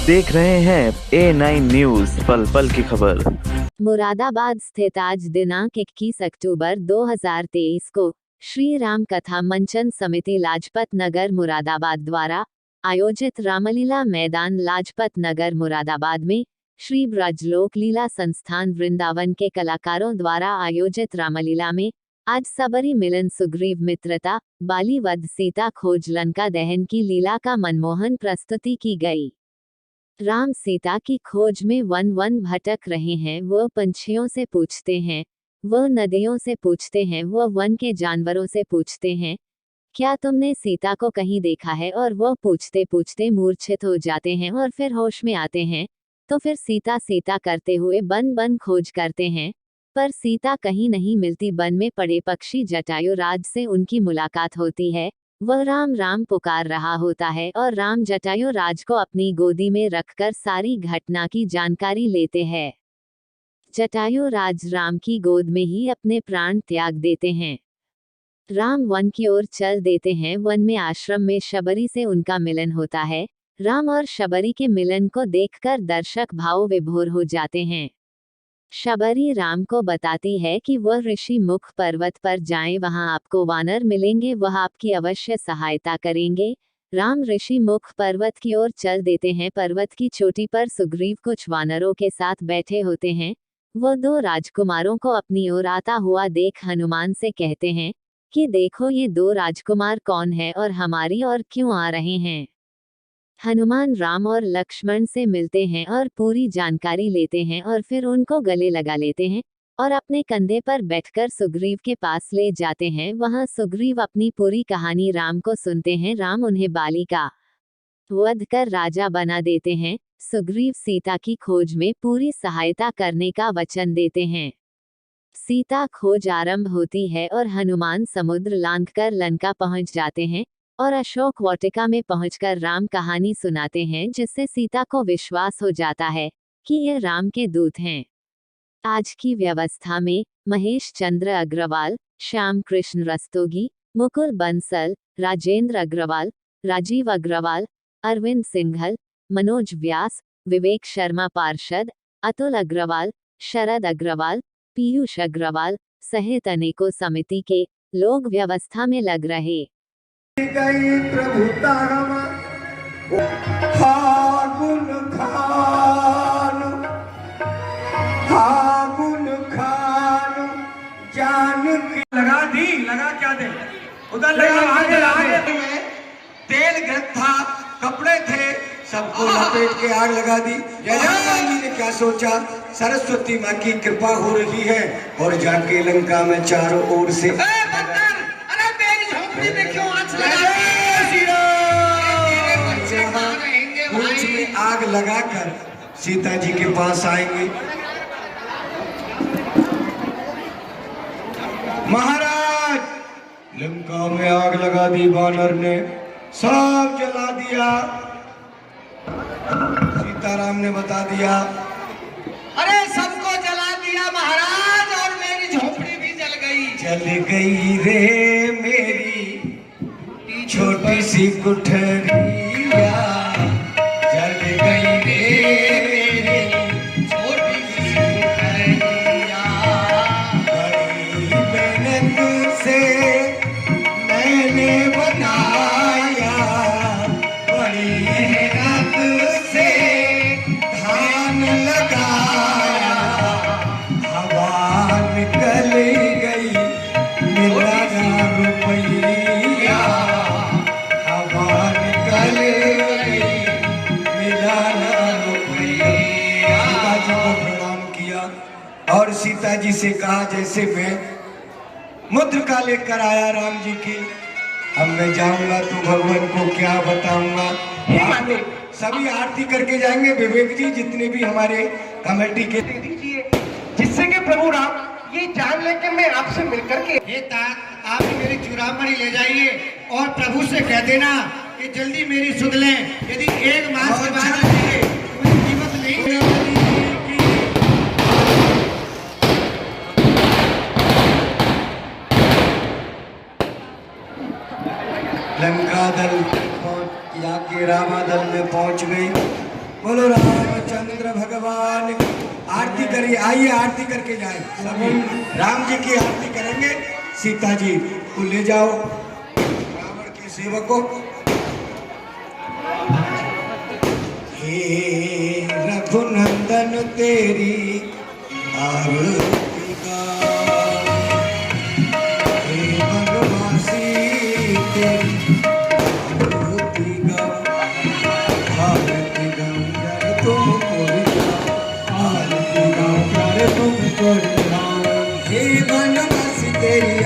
देख रहे हैं A9 न्यूज, पल पल की खबर। मुरादाबाद स्थित आज दिनांक 21 अक्टूबर 2023 को श्री राम कथा मंचन समिति लाजपत नगर मुरादाबाद द्वारा आयोजित रामलीला मैदान लाजपत नगर मुरादाबाद में श्री ब्रजलोक लीला संस्थान वृंदावन के कलाकारों द्वारा आयोजित रामलीला में आज सबरी मिलन सुग्रीव मित्रता बाली वध सीता खोज लंका दहन की लीला का मनमोहन प्रस्तुति की गई। राम सीता की खोज में वन वन भटक रहे हैं, वह पंछियों से पूछते हैं, वह नदियों से पूछते हैं, वह वन के जानवरों से पूछते हैं, क्या तुमने सीता को कहीं देखा है? और वह पूछते पूछते मूर्छित हो जाते हैं और फिर होश में आते हैं। तो फिर सीता सीता करते हुए बन बन खोज करते हैं, पर सीता कहीं नहीं मिलती। वन में पड़े पक्षी जटायु राज से उनकी मुलाकात होती है। वह राम राम पुकार रहा होता है और राम जटायु राज को अपनी गोदी में रखकर सारी घटना की जानकारी लेते हैं। जटायु राज राम की गोद में ही अपने प्राण त्याग देते हैं। राम वन की ओर चल देते हैं। वन में आश्रम में शबरी से उनका मिलन होता है। राम और शबरी के मिलन को देखकर दर्शक भाव विभोर हो जाते हैं। शबरी राम को बताती है कि वह ऋषि मुख पर्वत पर जाएं, वहां आपको वानर मिलेंगे, वह आपकी अवश्य सहायता करेंगे। राम ऋषि मुख पर्वत की ओर चल देते हैं। पर्वत की चोटी पर सुग्रीव कुछ वानरों के साथ बैठे होते हैं। वह दो राजकुमारों को अपनी ओर आता हुआ देख हनुमान से कहते हैं कि देखो ये दो राजकुमार कौन है और हमारी ओर क्यों आ रहे हैं। हनुमान राम और लक्ष्मण से मिलते हैं और पूरी जानकारी लेते हैं और फिर उनको गले लगा लेते हैं और अपने कंधे पर बैठकर सुग्रीव के पास ले जाते हैं। वहां सुग्रीव अपनी पूरी कहानी राम को सुनते हैं। राम उन्हें बाली का वध कर राजा बना देते हैं। सुग्रीव सीता की खोज में पूरी सहायता करने का वचन देते हैं। सीता खोज आरंभ होती है और हनुमान समुद्र लांघकर लंका पहुंच जाते हैं और अशोक वाटिका में पहुंचकर राम कहानी सुनाते हैं, जिससे सीता को विश्वास हो जाता है कि ये राम के दूत हैं। आज की व्यवस्था में महेश चंद्र अग्रवाल, श्याम कृष्ण रस्तोगी, मुकुल बंसल, राजेंद्र अग्रवाल, राजीव अग्रवाल, अरविंद सिंघल, मनोज व्यास, विवेक शर्मा पार्षद, अतुल अग्रवाल, शरद अग्रवाल, पीयूष अग्रवाल सहित अनेकों समिति के लोग व्यवस्था में लग रहे। गई प्रभुता हागुन खान जान की लगा क्या दे उधर आगे में तेल गिरत था, कपड़े थे, सबको लपेट के आग लगा दी। जी ने क्या सोचा, सरस्वती माँ की कृपा हो रही है और जाके लंका में चारों ओर से आग लगाकर सीता जी के पास आएंगे। महाराज, लंका में आग लगा दी, वानर ने सब जला दिया। सीताराम ने बता दिया, अरे सबको जला दिया महाराज, और मेरी झोपड़ी भी जल गई। जल गई रे मेरी छोटी सी कुठरिया, जल गई रे मेरी छोटी सी कुठरिया। बड़ी मेहनत से मैंने बनाया, बड़ी मेहनत से धान लगाया, हवा निकल गई मिला ना रुपया, हवा निकल गई मिला ना रुपया। सीता जी को प्रणाम किया और सीता जी से कहा, जैसे मैं मुद्रिका लेकर आया राम जी की, अब मैं जाऊंगा तो भगवान को क्या बताऊंगा। सभी आरती करके जाएंगे। विवेक जी, जितने भी हमारे कमेटी के दे दीजिए, जिससे कि प्रभु राम ये जान ले कि मैं आपसे मिलकर के। हे तात, आप मेरी चूड़ामणि ले जाइए और प्रभु से कह देना कि जल्दी मेरी सुध लें। यदि एक मास के बाद कोई कीमत नहीं। लंका दल या के रामा दल में पहुंच गई। बोलो रामचंद्र भगवान की। आरती करिए, आइए आरती करके जाए सभी। राम जी की आरती करेंगे। सीता जी को ले जाओ, रावण के सेवकों। हे रघुनंदन तेरी आरती गाओ, हे वनवासी तेरी आरती गाओ। आरती गाओ यार तुम कोई गाओ, आरती गाओ यार तुम कोई गाओ। हे वनवासी तेरी